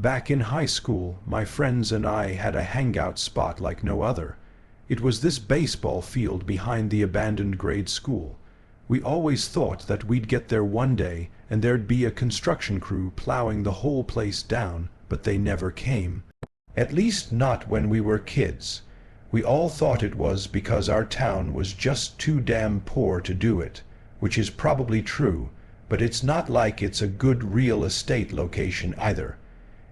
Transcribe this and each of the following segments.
Back in high school, my friends and I had a hangout spot like no other. It was this baseball field behind the abandoned grade school. We always thought that we'd get there one day and there'd be a construction crew plowing the whole place down, but they never came. At least not when we were kids. We all thought it was because our town was just too damn poor to do it, which is probably true, but it's not like it's a good real estate location either.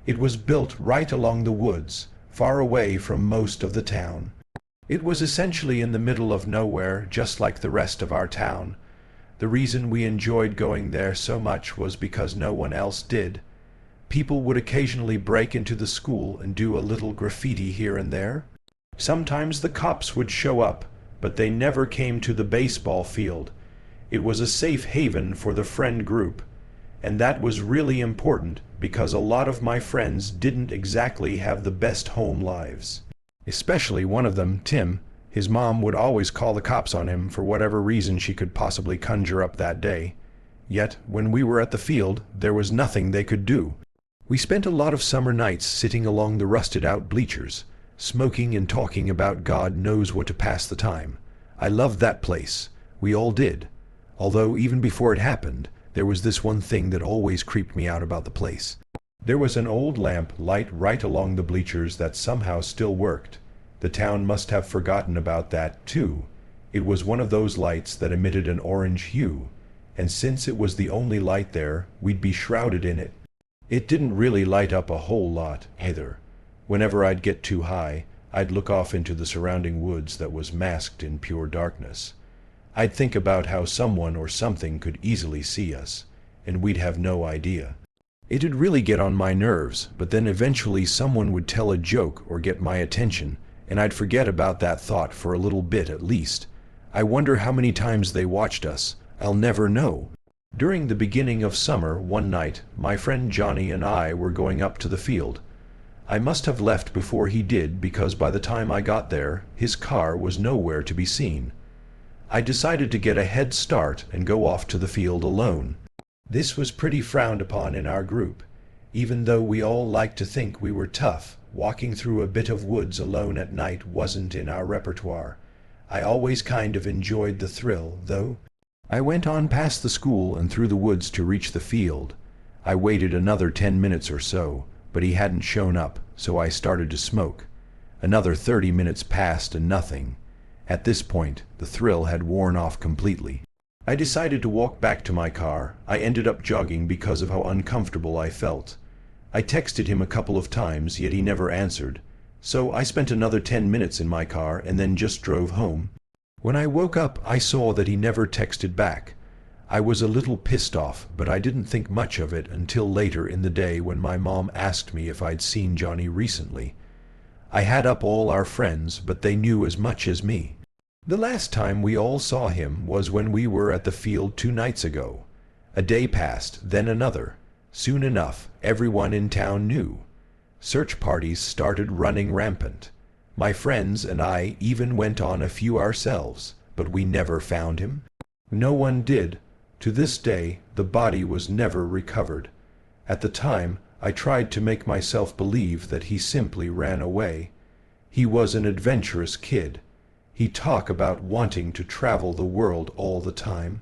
It was built right along the woods, far away from most of the town. It was essentially in the middle of nowhere, just like the rest of our town. The reason we enjoyed going there so much was because no one else did. People would occasionally break into the school and do a little graffiti here and there. Sometimes the cops would show up, but they never came to the baseball field. It was a safe haven for the friend group, and that was really important because a lot of my friends didn't exactly have the best home lives. Especially one of them, Tim. His mom would always call the cops on him for whatever reason she could possibly conjure up that day. Yet, when we were at the field, there was nothing they could do. We spent a lot of summer nights sitting along the rusted-out bleachers, smoking and talking about God knows what to pass the time. I loved that place. We all did. Although even before it happened, there was this one thing that always creeped me out about the place. There was an old lamp light right along the bleachers that somehow still worked. The town must have forgotten about that, too. It was one of those lights that emitted an orange hue, and since it was the only light there, we'd be shrouded in it. It didn't really light up a whole lot, either. Whenever I'd get too high, I'd look off into the surrounding woods that was masked in pure darkness. I'd think about how someone or something could easily see us, and we'd have no idea. It'd really get on my nerves, but then eventually someone would tell a joke or get my attention, and I'd forget about that thought for a little bit at least. I wonder how many times they watched us. I'll never know. During the beginning of summer, one night, my friend Johnny and I were going up to the field. I must have left before he did because by the time I got there, his car was nowhere to be seen. I decided to get a head start and go off to the field alone. This was pretty frowned upon in our group. Even though we all liked to think we were tough, walking through a bit of woods alone at night wasn't in our repertoire. I always kind of enjoyed the thrill, though. I went on past the school and through the woods to reach the field. I waited another 10 minutes or so, but he hadn't shown up, so I started to smoke. Another 30 minutes passed and nothing. At this point, the thrill had worn off completely. I decided to walk back to my car. I ended up jogging because of how uncomfortable I felt. I texted him a couple of times, yet he never answered. So I spent another 10 minutes in my car and then just drove home. When I woke up, I saw that he never texted back. I was a little pissed off, but I didn't think much of it until later in the day when my mom asked me if I'd seen Johnny recently. I had up all our friends, but they knew as much as me. The last time we all saw him was when we were at the field 2 nights ago. A day passed, then another. Soon enough, everyone in town knew. Search parties started running rampant. My friends and I even went on a few ourselves, but we never found him. No one did. To this day, the body was never recovered. At the time, I tried to make myself believe that he simply ran away. He was an adventurous kid. He'd talk about wanting to travel the world all the time.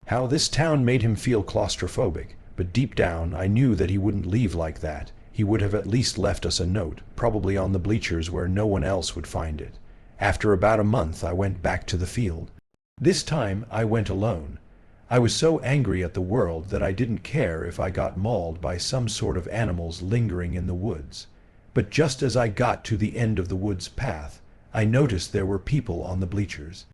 How this town made him feel claustrophobic, but deep down I knew that he wouldn't leave like that. He would have at least left us a note, probably on the bleachers where no one else would find it. After about a month, I went back to the field. This time, I went alone. I was so angry at the world that I didn't care if I got mauled by some sort of animals lingering in the woods. But just as I got to the end of the woods path, I noticed there were people on the bleachers.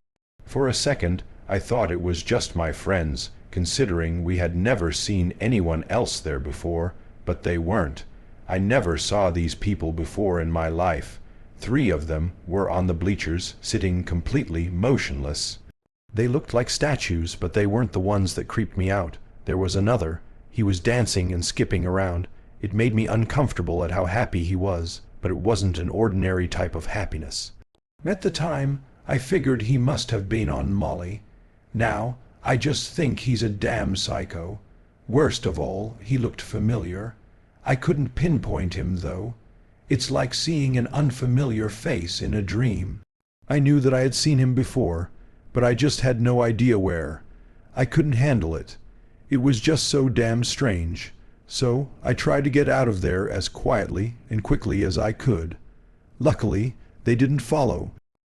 For a second, I thought it was just my friends, considering we had never seen anyone else there before, but they weren't. I never saw these people before in my life. 3 of them were on the bleachers, sitting completely motionless. They looked like statues, but they weren't the ones that creeped me out. There was another. He was dancing and skipping around. It made me uncomfortable at how happy he was, but it wasn't an ordinary type of happiness. At the time, I figured he must have been on Molly. Now, I just think he's a damn psycho. Worst of all, he looked familiar. I couldn't pinpoint him, though. It's like seeing an unfamiliar face in a dream. I knew that I had seen him before, but I just had no idea where. I couldn't handle it. It was just so damn strange. So I tried to get out of there as quietly and quickly as I could. Luckily, they didn't follow.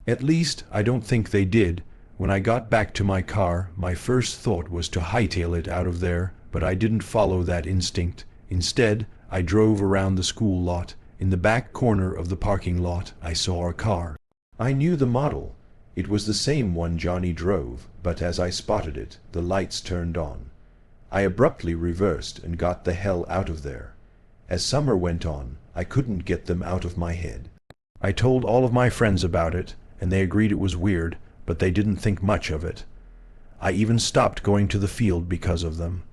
At least, I don't think they did. When I got back to my car, my first thought was to hightail it out of there, but I didn't follow that instinct. Instead, I drove around the school lot. In the back corner of the parking lot, I saw a car. I knew the model. It was the same one Johnny drove, but as I spotted it, the lights turned on. I abruptly reversed and got the hell out of there. As summer went on, I couldn't get them out of my head. I told all of my friends about it, and they agreed it was weird, but they didn't think much of it. I even stopped going to the field because of them.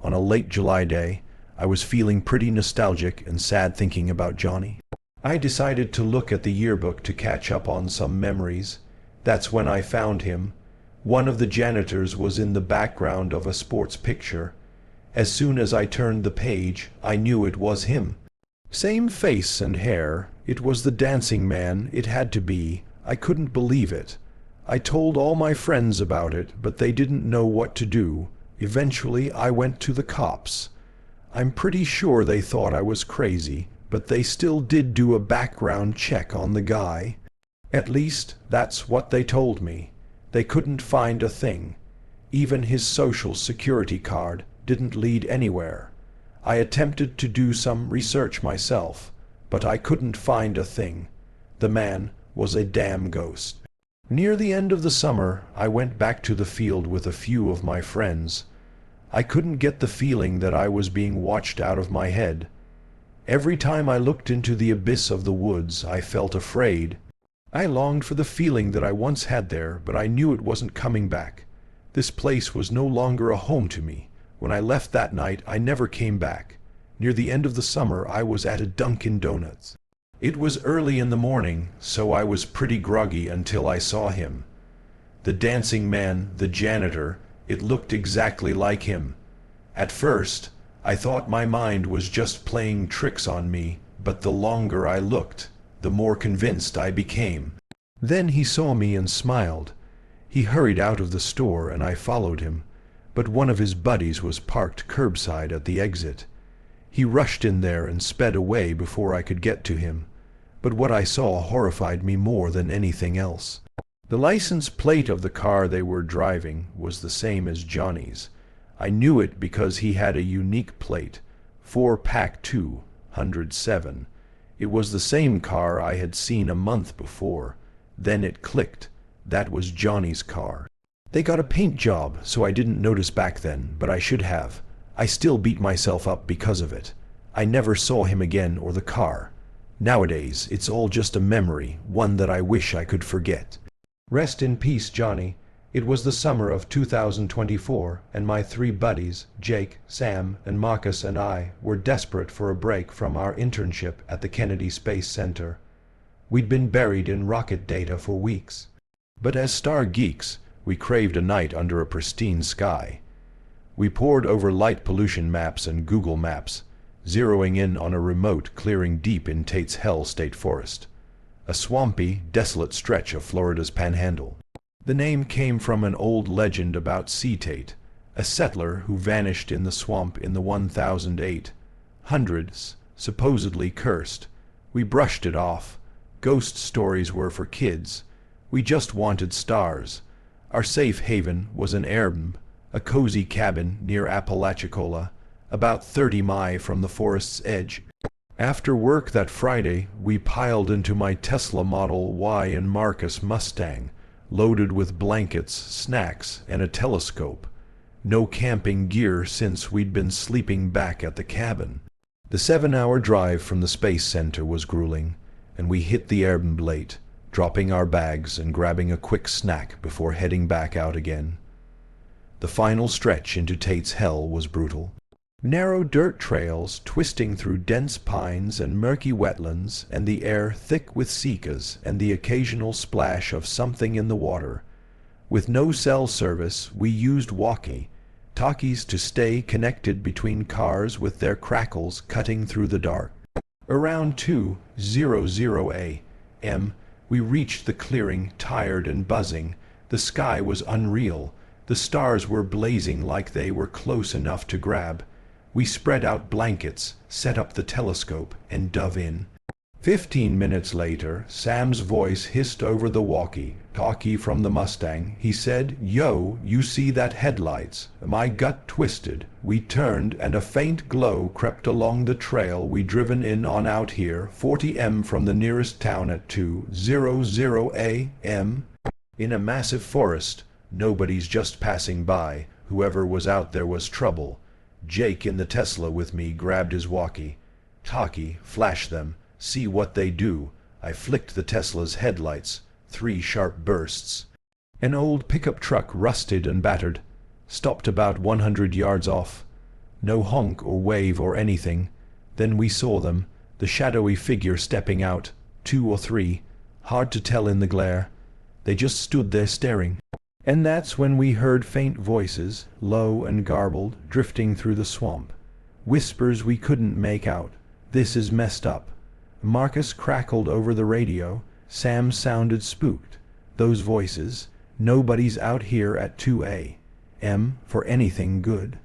On a late July day, I was feeling pretty nostalgic and sad thinking about Johnny. I decided to look at the yearbook to catch up on some memories. That's when I found him. One of the janitors was in the background of a sports picture. As soon as I turned the page, I knew it was him. Same face and hair. It was the dancing man. It had to be. I couldn't believe it. I told all my friends about it, but they didn't know what to do. Eventually, I went to the cops. I'm pretty sure they thought I was crazy, but they still did do a background check on the guy. At least, that's what they told me. They couldn't find a thing. Even his social security card didn't lead anywhere. I attempted to do some research myself, but I couldn't find a thing. The man was a damn ghost. Near the end of the summer, I went back to the field with a few of my friends. I couldn't get the feeling that I was being watched out of my head. Every time I looked into the abyss of the woods, I felt afraid. I longed for the feeling that I once had there, but I knew it wasn't coming back. This place was no longer a home to me. When I left that night, I never came back. Near the end of the summer, I was at a Dunkin' Donuts. It was early in the morning, so I was pretty groggy until I saw him. The dancing man, the janitor, it looked exactly like him. At first, I thought my mind was just playing tricks on me, but the longer I looked, the more convinced I became. Then he saw me and smiled. He hurried out of the store and I followed him, but one of his buddies was parked curbside at the exit. He rushed in there and sped away before I could get to him, but what I saw horrified me more than anything else. The license plate of the car they were driving was the same as Johnny's. I knew it because he had a unique plate, 4PAC207. It was the same car I had seen a month before. Then it clicked. That was Johnny's car. They got a paint job, so I didn't notice back then, but I should have. I still beat myself up because of it. I never saw him again or the car. Nowadays, it's all just a memory, one that I wish I could forget. Rest in peace, Johnny. It was the summer of 2024, and my three buddies, Jake, Sam, and Marcus, and I were desperate for a break from our internship at the Kennedy Space Center. We'd been buried in rocket data for weeks. But as star geeks, we craved a night under a pristine sky. We pored over light pollution maps and Google Maps, zeroing in on a remote clearing deep in Tate's Hell State Forest, a swampy, desolate stretch of Florida's panhandle. The name came from an old legend about Tate, a settler who vanished in the swamp in the 1008. Hundreds, supposedly cursed. We brushed it off. Ghost stories were for kids. We just wanted stars. Our safe haven was an erem, a cozy cabin near Apalachicola, about 30 mi from the forest's edge. After work that Friday, we piled into my Tesla Model Y and Marcus Mustang, loaded with blankets, snacks, and a telescope. No camping gear since we'd been sleeping back at the cabin. The 7-hour drive from the Space Center was grueling, and we hit the erem late, dropping our bags and grabbing a quick snack before heading back out again. The final stretch into Tate's Hell was brutal. Narrow dirt trails twisting through dense pines and murky wetlands, and the air thick with cicadas and the occasional splash of something in the water. With no cell service, we used walkie, talkies to stay connected between cars with their crackles cutting through the dark. Around 2:00 a.m. we reached the clearing, tired and buzzing. The sky was unreal. The stars were blazing like they were close enough to grab. We spread out blankets, set up the telescope, and dove in. 15 minutes later, Sam's voice hissed over the walkie-talkie from the Mustang. He said, "Yo, you see that headlights?" My gut twisted. We turned, and a faint glow crept along the trail we driven in on out here, 40 m from the nearest town at 2:00 a.m. In a massive forest. Nobody's just passing by. Whoever was out there was trouble. Jake in the Tesla with me grabbed his walkie-talkie, flashed them. See what they do. I flicked the Tesla's headlights. 3 sharp bursts. An old pickup truck, rusted and battered, stopped about 100 yards off. No honk or wave or anything. Then we saw them, the shadowy figure stepping out, 2 or 3, hard to tell in the glare. They just stood there staring. And that's when we heard faint voices, low and garbled, drifting through the swamp. Whispers we couldn't make out. "This is messed up." Marcus crackled over the radio. Sam sounded spooked. Those voices. Nobody's out here at 2 a.m. for anything good.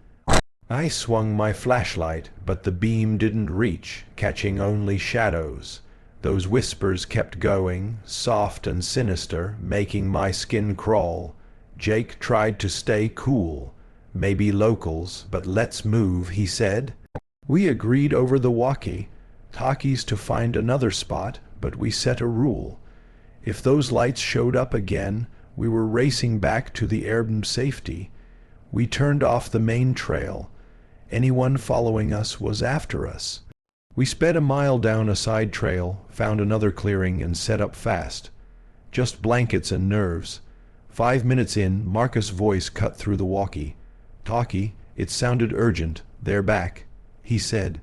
I swung my flashlight, but the beam didn't reach, catching only shadows. Those whispers kept going, soft and sinister, making my skin crawl. Jake tried to stay cool. "Maybe locals, but let's move," he said. We agreed over the walkie-talkies to find another spot, but we set a rule. If those lights showed up again, we were racing back to the airbnb safety. We turned off the main trail. Anyone following us was after us. We sped a mile down a side trail, found another clearing, and set up fast. Just blankets and nerves. 5 minutes in, Marcus' voice cut through the walkie-talkie. It sounded urgent. "They're back," he said.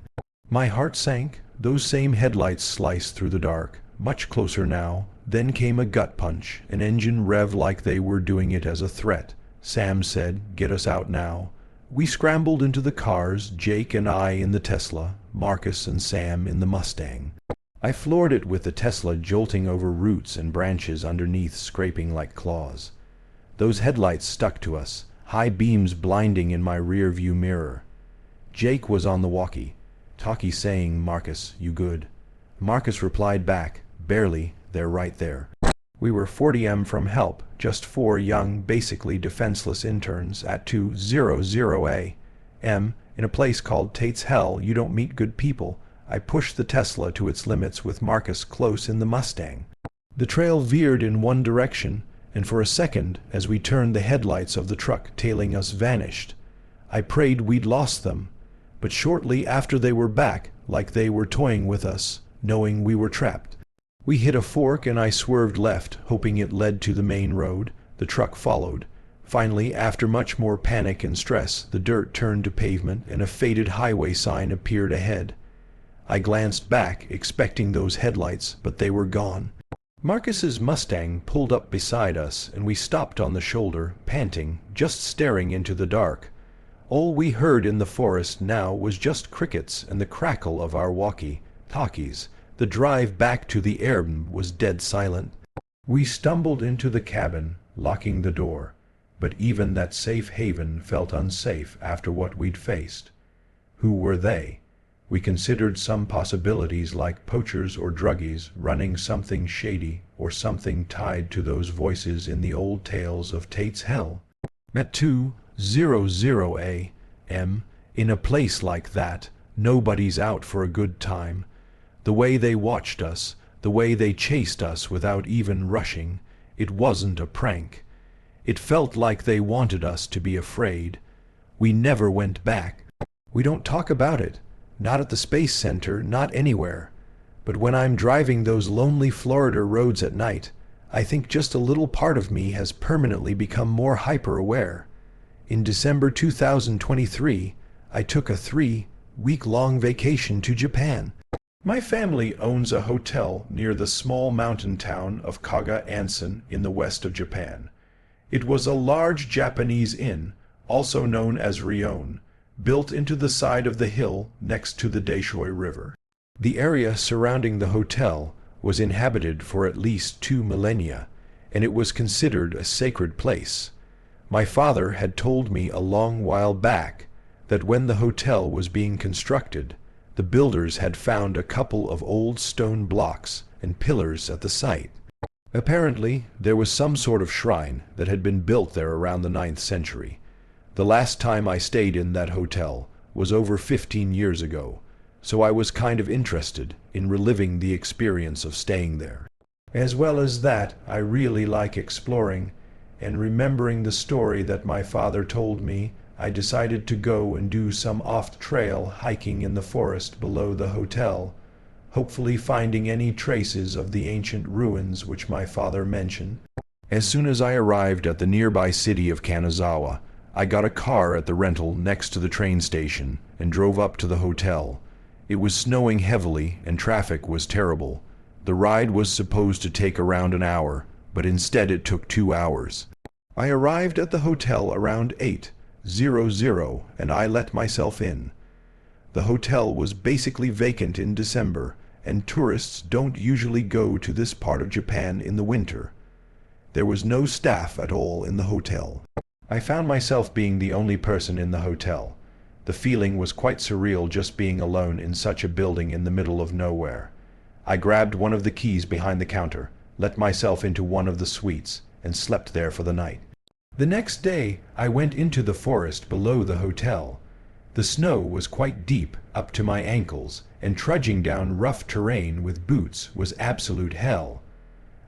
My heart sank. Those same headlights sliced through the dark. Much closer now. Then came a gut punch, an engine rev like they were doing it as a threat. Sam said, "Get us out now." We scrambled into the cars, Jake and I in the Tesla, Marcus and Sam in the Mustang. I floored it with the Tesla jolting over roots and branches underneath, scraping like claws. Those headlights stuck to us, high beams blinding in my rear view mirror. Jake was on the walkie-talkie saying, "Marcus, you good?" Marcus replied back, "Barely, they're right there." We were 40 m from help, just 4 young, basically defenseless interns at 2:00 a.m. in a place called Tate's Hell. You don't meet good people. I pushed the Tesla to its limits with Marcus close in the Mustang. The trail veered in one direction, and for a second, as we turned, the headlights of the truck tailing us vanished. I prayed we'd lost them, but shortly after they were back, like they were toying with us, knowing we were trapped. We hit a fork and I swerved left, hoping it led to the main road. The truck followed. Finally, after much more panic and stress, the dirt turned to pavement and a faded highway sign appeared ahead. I glanced back, expecting those headlights, but they were gone. Marcus's Mustang pulled up beside us and we stopped on the shoulder, panting, just staring into the dark. All we heard in the forest now was just crickets and the crackle of our walkie-talkies. The drive back to the airbnb was dead silent. We stumbled into the cabin, locking the door, but even that safe haven felt unsafe after what we'd faced. Who were they? We considered some possibilities like poachers or druggies running something shady or something tied to those voices in the old tales of Tate's Hell. At 2:00 a.m. in a place like that, nobody's out for a good time. The way they watched us, the way they chased us without even rushing, it wasn't a prank. It felt like they wanted us to be afraid. We never went back. We don't talk about it. Not at the Space Center, not anywhere. But when I'm driving those lonely Florida roads at night, I think just a little part of me has permanently become more hyper-aware. In December 2023, I took a 3-week-long vacation to Japan. My family owns a hotel near the small mountain town of Kaga Anson in the west of Japan. It was a large Japanese inn, also known as Ryokan, built into the side of the hill next to the Daishui River. The area surrounding the hotel was inhabited for at least 2 millennia, and it was considered a sacred place. My father had told me a long while back that when the hotel was being constructed, the builders had found a couple of old stone blocks and pillars at the site. Apparently, there was some sort of shrine that had been built there around the 9th century. The last time I stayed in that hotel was over 15 years ago, so I was kind of interested in reliving the experience of staying there. As well as that, I really like exploring, and remembering the story that my father told me, I decided to go and do some off-trail hiking in the forest below the hotel, hopefully finding any traces of the ancient ruins which my father mentioned. As soon as I arrived at the nearby city of Kanazawa, I got a car at the rental next to the train station and drove up to the hotel. It was snowing heavily and traffic was terrible. The ride was supposed to take around an hour, but instead it took 2 hours. I arrived at the hotel around 8:00 and I let myself in. The hotel was basically vacant in December, and tourists don't usually go to this part of Japan in the winter. There was no staff at all in the hotel. I found myself being the only person in the hotel. The feeling was quite surreal just being alone in such a building in the middle of nowhere. I grabbed one of the keys behind the counter, let myself into one of the suites, and slept there for the night. The next day, I went into the forest below the hotel. The snow was quite deep, up to my ankles, and trudging down rough terrain with boots was absolute hell.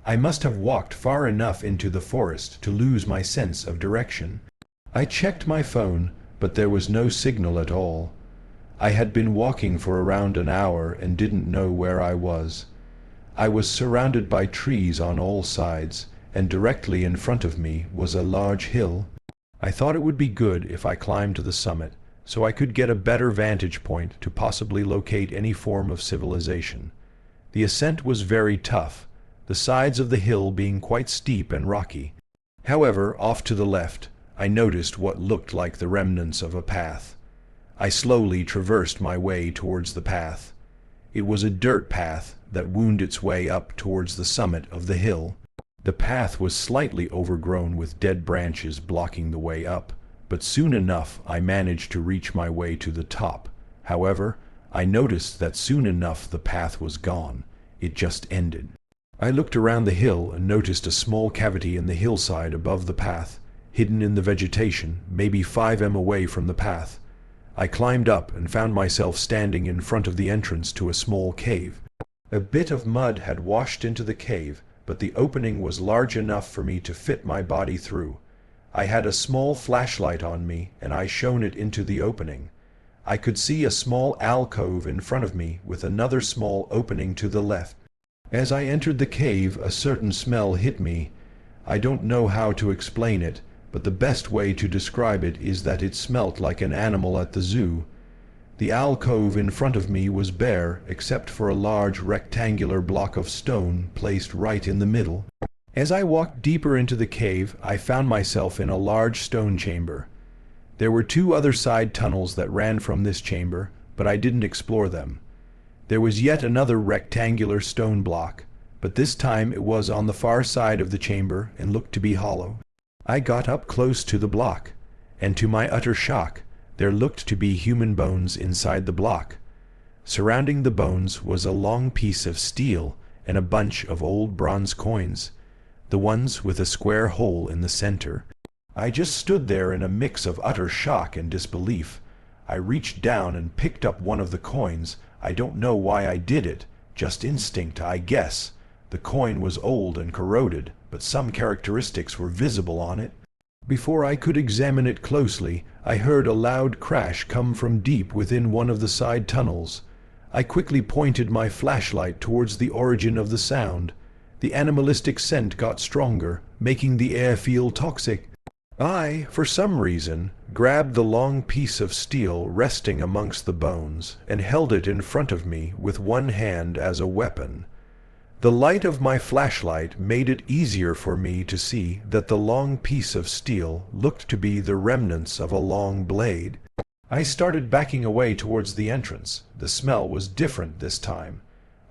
I must have walked far enough into the forest to lose my sense of direction. I checked my phone, but there was no signal at all. I had been walking for around an hour and didn't know where I was. I was surrounded by trees on all sides, and directly in front of me was a large hill. I thought it would be good if I climbed to the summit, so I could get a better vantage point to possibly locate any form of civilization. The ascent was very tough, the sides of the hill being quite steep and rocky. However, off to the left, I noticed what looked like the remnants of a path. I slowly traversed my way towards the path. It was a dirt path that wound its way up towards the summit of the hill. The path was slightly overgrown with dead branches blocking the way up, but soon enough I managed to reach my way to the top. However, I noticed that soon enough the path was gone. It just ended. I looked around the hill and noticed a small cavity in the hillside above the path, hidden in the vegetation, maybe 5 m away from the path. I climbed up and found myself standing in front of the entrance to a small cave. A bit of mud had washed into the cave, but the opening was large enough for me to fit my body through. I had a small flashlight on me, and I shone it into the opening. I could see a small alcove in front of me with another small opening to the left. As I entered the cave, a certain smell hit me. I don't know how to explain it, but the best way to describe it is that it smelt like an animal at the zoo. The alcove in front of me was bare, except for a large rectangular block of stone placed right in the middle. As I walked deeper into the cave, I found myself in a large stone chamber. There were 2 other side tunnels that ran from this chamber, but I didn't explore them. There was yet another rectangular stone block, but this time it was on the far side of the chamber and looked to be hollow. I got up close to the block, and to my utter shock, there looked to be human bones inside the block. Surrounding the bones was a long piece of steel and a bunch of old bronze coins, the ones with a square hole in the center. I just stood there in a mix of utter shock and disbelief. I reached down and picked up one of the coins. I don't know why I did it, just instinct, I guess. The coin was old and corroded, but some characteristics were visible on it. Before I could examine it closely, I heard a loud crash come from deep within one of the side tunnels. I quickly pointed my flashlight towards the origin of the sound. The animalistic scent got stronger, making the air feel toxic. I, for some reason, grabbed the long piece of steel resting amongst the bones and held it in front of me with one hand as a weapon. The light of my flashlight made it easier for me to see that the long piece of steel looked to be the remnants of a long blade. I started backing away towards the entrance. The smell was different this time.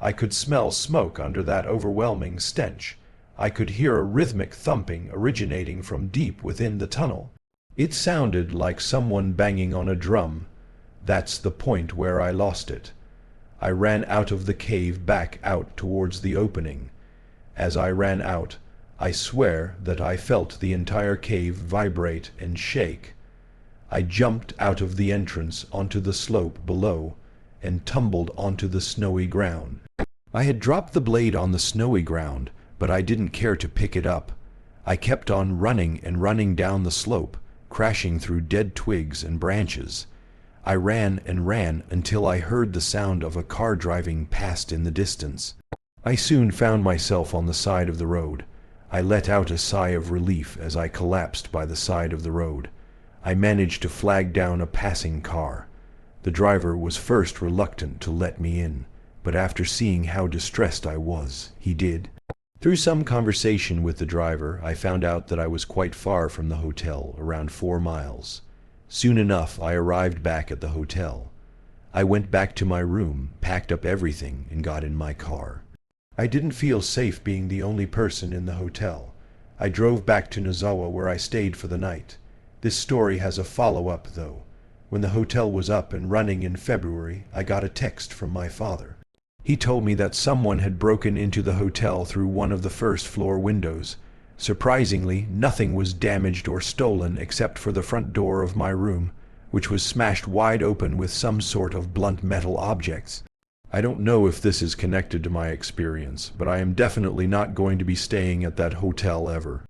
I could smell smoke under that overwhelming stench. I could hear a rhythmic thumping originating from deep within the tunnel. It sounded like someone banging on a drum. That's the point where I lost it. I ran out of the cave back out towards the opening. As I ran out, I swear that I felt the entire cave vibrate and shake. I jumped out of the entrance onto the slope below and tumbled onto the snowy ground. I had dropped the blade on the snowy ground, but I didn't care to pick it up. I kept on running and running down the slope, crashing through dead twigs and branches. I ran and ran until I heard the sound of a car driving past in the distance. I soon found myself on the side of the road. I let out a sigh of relief as I collapsed by the side of the road. I managed to flag down a passing car. The driver was first reluctant to let me in, but after seeing how distressed I was, he did. Through some conversation with the driver, I found out that I was quite far from the hotel, around 4 miles. Soon enough, I arrived back at the hotel. I went back to my room, packed up everything, and got in my car. I didn't feel safe being the only person in the hotel. I drove back to Nozawa where I stayed for the night. This story has a follow-up, though. When the hotel was up and running in February, I got a text from my father. He told me that someone had broken into the hotel through one of the first-floor windows. Surprisingly, nothing was damaged or stolen except for the front door of my room, which was smashed wide open with some sort of blunt metal objects. I don't know if this is connected to my experience, but I am definitely not going to be staying at that hotel ever.